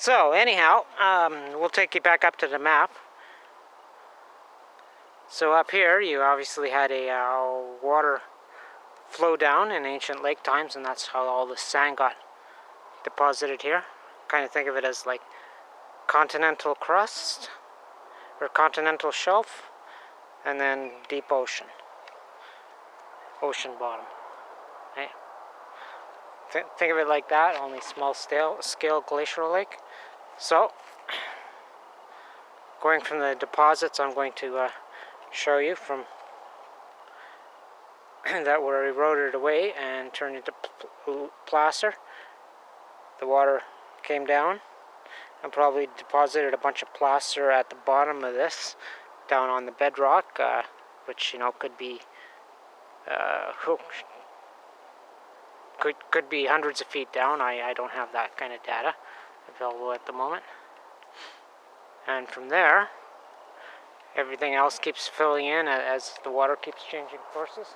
So anyhow, we'll take you back up to the map. So up here, you obviously had a water flow down in ancient lake times, and that's how all the sand got deposited here. Kind of think of it as like continental crust or continental shelf, and then deep ocean bottom. Okay? Think of it like that, only small scale glacial lake. So going from the deposits, I'm going to show you from that were eroded away and turned into placer. The water came down and probably deposited a bunch of placer at the bottom of this, down on the bedrock, which could be could be hundreds of feet down. I don't have that kind of data available at the moment. And from there, everything else keeps filling in as the water keeps changing courses.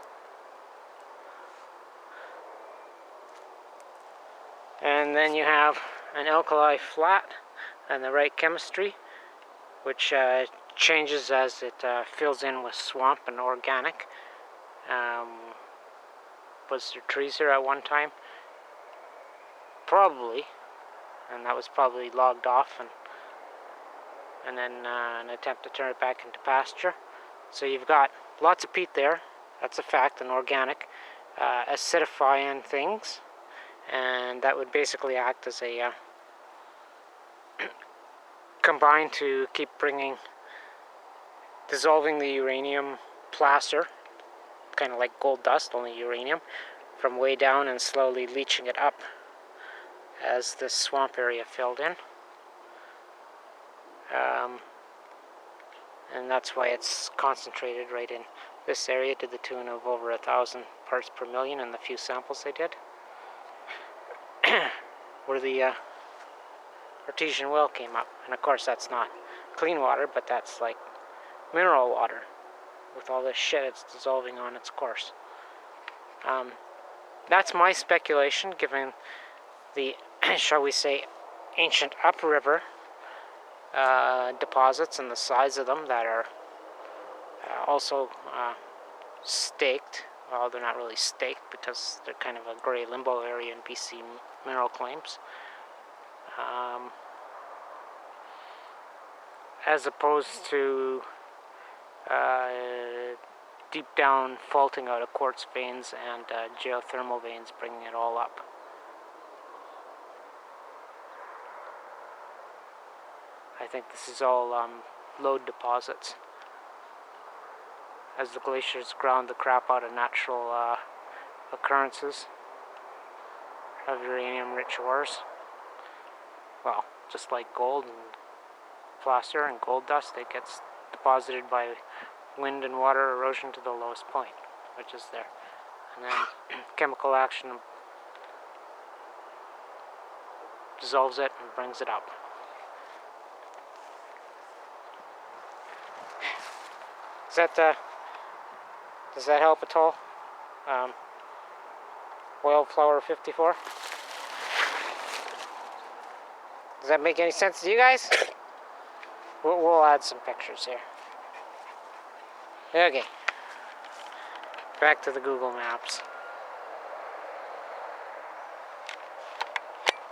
And then you have an alkali flat and the right chemistry, which changes as it fills in with swamp and organic. Was there trees here at one time? Probably, and that was probably logged off, and then an attempt to turn it back into pasture. So you've got lots of peat there, that's a fact, and organic, acidifying things, and that would basically act as a combine to keep dissolving the uranium placer, kind of like gold dust, only uranium, from way down and slowly leaching it up as this swamp area filled in. And that's why it's concentrated right in this area to the tune of over 1,000 parts per million in the few samples they did. Where the artesian well came up. And of course that's not clean water, but that's like mineral water. With all this shit, it's dissolving on its course. That's my speculation, given the, shall we say, ancient upriver deposits and the size of them that are also staked. Well, they're not really staked because they're kind of a gray limbo area in BC mineral claims. As opposed to deep down faulting out of quartz veins and geothermal veins, bringing it all up. I think this is all lode deposits. As the glaciers ground the crap out of natural occurrences of uranium-rich ores. Well, just like gold and placer and gold dust, it gets deposited by wind and water erosion to the lowest point, which is there. And then chemical action dissolves it and brings it up. Does that help at all? Wildflower 54. Does that make any sense to you guys? We'll add some pictures here. Okay. Back to the Google Maps.